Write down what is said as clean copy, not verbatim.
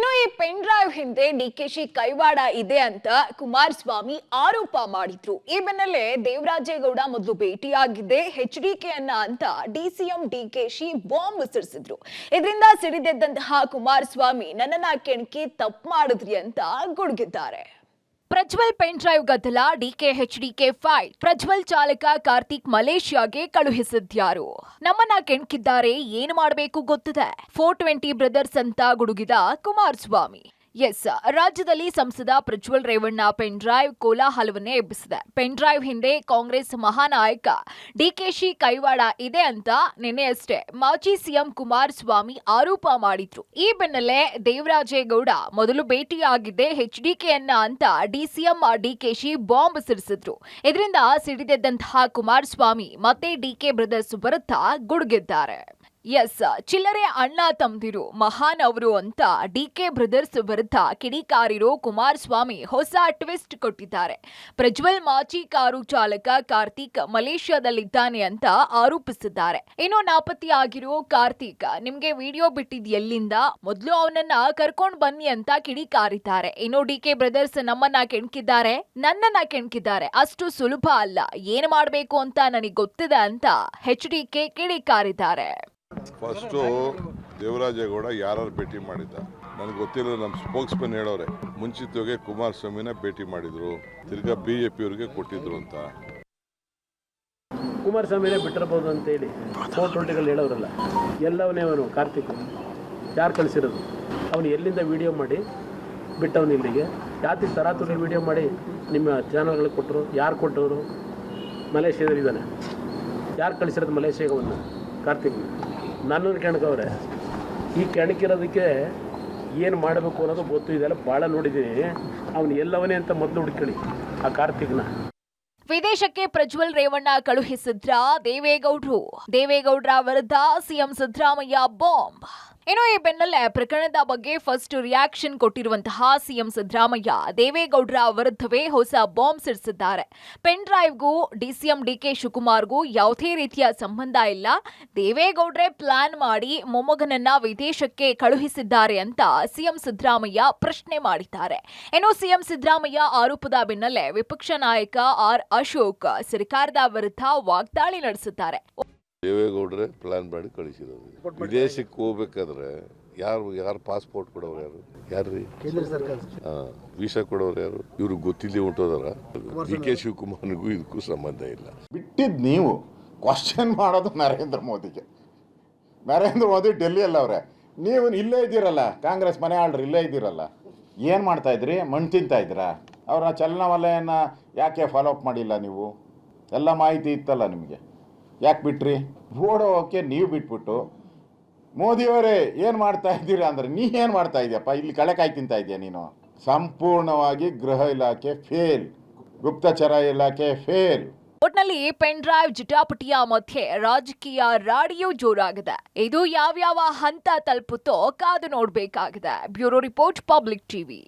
ಇನ್ನು ಈ pen drive ಹಿಂದೆ ಡಿಕೆಶಿ ಕೈವಾಡ ಇದೆ ಅಂತ ಕುಮಾರಸ್ವಾಮಿ ಆರೋಪ ಮಾಡಿದ್ರು. ಈ ಬೆನ್ನಲ್ಲೇ ದೇವರಾಜೇಗೌಡ ಮೊದಲು ಭೇಟಿಯಾಗಿದ್ದೆ ಎಚ್ಡಿಕೆ ಅನ್ನ ಅಂತ ಡಿಸಿಎಂ ಡಿಕೆಶಿ ಬಾಂಬ್ ಸಿಡಿಸಿದ್ರು. ಇದರಿಂದ ಸಿಡಿದೆದ್ದಂತಹ ಕುಮಾರಸ್ವಾಮಿ ನನ್ನನ್ನ ಕೆಣಕಿ ತಪ್ಪು ಮಾಡಿದ್ರಿ ಅಂತ ಗುಡುಗಿದ್ದಾರೆ. ಪ್ರಜ್ವಲ್ ಪೆನ್ ಡ್ರೈವ್ ಗದ್ದಲ, ಡಿಕೆ ಫೈಲ್. ಪ್ರಜ್ವಲ್ ಚಾಲಕ ಕಾರ್ತಿಕ್ ಮಲೇಷ್ಯಾಗೆ ಕಳುಹಿಸಿದ್ಯಾರು? ನಮ್ಮನ್ನ ಕೆಣಕಿದ್ದಾರೆ, ಏನು ಮಾಡಬೇಕು ಗೊತ್ತಿದೆ. 420 ಬ್ರದರ್ಸ್ ಅಂತ ಗುಡುಗಿದ ಕುಮಾರಸ್ವಾಮಿ. ಎಸ್, ರಾಜ್ಯದಲ್ಲಿ ಸಂಸದ ಪ್ರಜ್ವಲ್ ರೇವಣ್ಣ ಪೆನ್ ಡ್ರೈವ್ ಕೋಲಾಹಲವನ್ನೇ ಎಬ್ಬಿಸಿದೆ. ಪೆನ್ ಡ್ರೈವ್ ಹಿಂದೆ ಕಾಂಗ್ರೆಸ್ ಮಹಾನಾಯಕ ಡಿಕೆಶಿ ಕೈವಾಡ ಇದೆ ಅಂತ ನಿನ್ನೆಯಷ್ಟೇ ಮಾಜಿ ಸಿಎಂ ಕುಮಾರಸ್ವಾಮಿ ಆರೋಪ ಮಾಡಿದ್ರು. ಈ ಬೆನ್ನಲ್ಲೇ ದೇವರಾಜೇಗೌಡ ಮೊದಲು ಭೇಟಿಯಾಗಿದ್ದೆ ಎಚ್ಡಿಕೆಯನ್ನ ಅಂತ ಡಿಸಿಎಂ ಡಿಕೆಶಿ ಬಾಂಬ್ ಸಿಡಿಸಿದ್ರು. ಇದರಿಂದ ಸಿಡಿದೆದ್ದಂತಹ ಕುಮಾರಸ್ವಾಮಿ ಮತ್ತೆ ಡಿಕೆ ಬ್ರದರ್ಸ್ ವಿರುದ್ಧ ಗುಡುಗಿದ್ದಾರೆ. ಎಸ್, ಚಿಲ್ಲರೆ ಅಣ್ಣ ತಮ್ಮದಿರು ಮಹಾನ್ ಅವರು ಅಂತ ಡಿಕೆ ಬ್ರದರ್ಸ್ ವಿರುದ್ಧ ಕಿಡಿಕಾರಿರೋ ಕುಮಾರಸ್ವಾಮಿ ಹೊಸ ಟ್ವಿಸ್ಟ್ ಕೊಟ್ಟಿದ್ದಾರೆ. ಪ್ರಜ್ವಲ್ ಮಾಜಿ ಕಾರು ಚಾಲಕ ಕಾರ್ತಿಕ್ ಮಲೇಷ್ಯಾದಲ್ಲಿದ್ದಾನೆ ಅಂತ ಆರೋಪಿಸಿದ್ದಾರೆ. ಇನ್ನು ನಾಪತ್ತೆಯಾಗಿರೋ ಕಾರ್ತಿಕ್ ನಿಮ್ಗೆ ವಿಡಿಯೋ ಬಿಟ್ಟಿದ್ ಎಲ್ಲಿಂದ, ಮೊದಲು ಅವನನ್ನ ಕರ್ಕೊಂಡ್ ಬನ್ನಿ ಅಂತ ಕಿಡಿಕಾರಿದ್ದಾರೆ. ಇನ್ನು ಡಿಕೆ ಬ್ರದರ್ಸ್ ನಮ್ಮನ್ನ ಕೆಣಕಿದ್ದಾರೆ, ನನ್ನನ್ನ ಕೆಣಕಿದ್ದಾರೆ, ಅಷ್ಟು ಸುಲಭ ಅಲ್ಲ, ಏನ್ ಮಾಡ್ಬೇಕು ಅಂತ ನನಗೆ ಗೊತ್ತಿದೆ ಅಂತ ಎಚ್ಡಿಕೆ ಕಿಡಿಕಾರಿದ್ದಾರೆ. ಫಸ್ಟು ದೇವರಾಜೇಗೌಡ ಯಾರು ಭೇಟಿ ಮಾಡಿದ್ದ ನನಗೆ ಗೊತ್ತಿಲ್ಲ. ನಮ್ಮ ಸ್ಪೋಕ್ಸ್ಮನ್ ಹೇಳೋರೆ ಮುಂಚಿತವಾಗಿ ಕುಮಾರಸ್ವಾಮಿನ ಭೇಟಿ ಮಾಡಿದ್ರು, ತಿರ್ಗಾ ಬಿಜೆಪಿ ಅವರಿಗೆ ಕೊಟ್ಟಿದ್ರು ಅಂತ. ಕುಮಾರಸ್ವಾಮಿನೇ ಬಿಟ್ಟಿರ್ಬೋದು ಅಂತೇಳಿ 420 ಹೇಳೋರಲ್ಲ. ಎಲ್ಲವನೇ ಅವನು ಕಾರ್ತಿಕ್ ಯಾರು ಕಳಿಸಿರೋದು? ಅವನು ಎಲ್ಲಿಂದ ವಿಡಿಯೋ ಮಾಡಿ ಬಿಟ್ಟವನು ಇಲ್ಲಿಗೆ? ಯಾತಿಗೆ ತರಾತುರಿ ವಿಡಿಯೋ ಮಾಡಿ ನಿಮ್ಮ ಚಾನಲ್ಗಳಿಗೆ ಕೊಟ್ಟರು? ಯಾರು ಕೊಟ್ಟವರು? ಮಲೇಷ್ಯಾದಲ್ಲಿದ್ದಾನೆ. ಯಾರು ಕಳಿಸಿರೋದು ಮಲೇಷ್ಯಾಗೆ? ಅವನು ಕಾರ್ತಿಕ್ ನನ್ನನ್ನು ಕೆಣಕವ್ರೆ. ಈ ಕೆಣಕಿರೋದಕ್ಕೆ ಏನು ಮಾಡಬೇಕು ಅನ್ನೋದು ಗೊತ್ತು. ಇದೆಲ್ಲ ಭಾಳ ನೋಡಿದ್ದೀನಿ. ಅವನು ಎಲ್ಲವನೇ ಅಂತ ಮೊದಲು ಹುಡುಕಿ ಆ ಕಾರ್ತಿಕ್ನ. ವಿದೇಶಕ್ಕೆ ಪ್ರಜ್ವಲ್ ರೇವಣ್ಣ ಕಳುಹಿಸಿದ್ರ ದೇವೇಗೌಡರ ವಿರುದ್ಧ ಸಿಎಂ ಸಿದ್ದರಾಮಯ್ಯ ಬಾಂಬ್. ಇನ್ನು ಈ ಬೆನ್ನಲ್ಲೇ ಪ್ರಕರಣದ ಬಗ್ಗೆ ಫಸ್ಟ್ ರಿಯಾಕ್ಷನ್ ಕೊಟ್ಟಿರುವಂತಹ ಸಿಎಂ ಸಿದ್ದರಾಮಯ್ಯ ದೇವೇಗೌಡರ ವಿರುದ್ಧವೇ ಹೊಸ ಬಾಂಬ್ ಸಿಡಿಸಿದ್ದಾರೆ. ಪೆನ್ ಡ್ರೈವ್ಗೂ ಡಿಸಿಎಂ ಡಿಕೆ ಶಿವಕುಮಾರ್ಗೂ ಯಾವುದೇ ರೀತಿಯ ಸಂಬಂಧ ಇಲ್ಲ, ದೇವೇಗೌಡ್ರೆ ಪ್ಲಾನ್ ಮಾಡಿ ಮೊಮ್ಮಗನನ್ನ ವಿದೇಶಕ್ಕೆ ಕಳುಹಿಸಿದ್ದಾರೆ ಅಂತ ಸಿಎಂ ಸಿದ್ದರಾಮಯ್ಯ ಪ್ರಶ್ನೆ ಮಾಡಿದ್ದಾರೆ. ಇನ್ನು ಸಿಎಂ ಸಿದ್ದರಾಮಯ್ಯ ಆರೋಪದ ಬೆನ್ನಲ್ಲೇ ವಿಪಕ್ಷ ನಾಯಕ ಆರ್ ಅಶೋಕ್ ಸರ್ಕಾರದ ವಿರುದ್ಧ ವಾಗ್ದಾಳಿ ನಡೆಸಿದ್ದಾರೆ. ದೇವೇಗೌಡರೇ ಪ್ಲಾನ್ ಮಾಡಿ ಕಳಿಸಿರೋದು. ವಿದೇಶಕ್ಕೆ ಹೋಗ್ಬೇಕಾದ್ರೆ ಯಾರು ಪಾಸ್ಪೋರ್ಟ್ ಕೊಡೋರು? ಯಾರ್ರೀ? ಕೇಂದ್ರ ಸರ್ಕಾರ. ವೀಸಾ ಕೊಡೋರು ಯಾರು? ಇವ್ರಿಗೆ ಗೊತ್ತಿಲ್ಲದೆ ಹೊಂಟೋದಾರ? ಡಿಕೆ ಶಿವಕುಮಾರ್ಗೂ ಇದಕ್ಕೂ ಸಂಬಂಧ ಇಲ್ಲ. ಬಿಟ್ಟಿದ್ದು ನೀವು ಕ್ವಶನ್ ಮಾಡೋದು ನರೇಂದ್ರ ಮೋದಿಗೆ. ನರೇಂದ್ರ ಮೋದಿ ಡೆಲ್ಲಿಯಲ್ಲಿ ಅವ್ರೆ, ನೀವು ಇಲ್ಲೇ ಇದ್ದೀರಲ್ಲ, ಕಾಂಗ್ರೆಸ್ ಮನೆ ಆಳ್ರು ಇಲ್ಲೇ ಇದ್ದೀರಲ್ಲ, ಏನು ಮಾಡ್ತಾ ಇದ್ರಿ? ಮಣ್ಣು ತಿಂತಾ ಇದ್ದೀರಾ? ಅವರ ಚಲನವಲಯನ ಯಾಕೆ ಫಾಲೋ ಅಪ್ ಮಾಡಿಲ್ಲ ನೀವು? ಎಲ್ಲ ಮಾಹಿತಿ ಇತ್ತಲ್ಲ ನಿಮಗೆ, ಯಾಕೆ ಬಿಟ್ರಿ? ಓಡೋಕೆ ನೀವು ಬಿಟ್ಬಿಟ್ಟು ಮೋದಿಯವರೇ ಏನು ಮಾಡ್ತಾ ಇದ್ದೀರಾ ಅಂದರೆ ನೀವೇನು ಮಾಡ್ತಾ ಇದೆಯಪ್ಪ? ಇಲ್ಲಿ ಕಳೆಕಾಯಿ ತಿಂತಾ ಇದೆಯಾ ನೀನು? ಸಂಪೂರ್ಣವಾಗಿ ಗೃಹ ಇಲಾಖೆ ಫೇಲ್, ಗುಪ್ತಚರ ಇಲಾಖೆ ಫೇಲ್. ಒಟ್ನಲ್ಲಿ ಪೆನ್ ಡ್ರೈವ್ ಜಿಟಾಪಟಿಯ ಮಧ್ಯೆ ರಾಜಕೀಯ ರಾಡಿಯೋ ಜೋರಾಗಿದೆ. ಇದು ಯಾವ್ಯಾವ ಹಂತ ತಲುಪುತ್ತೋ ಕಾದು ನೋಡಬೇಕಾಗಿದೆ. Bureau report, public TV.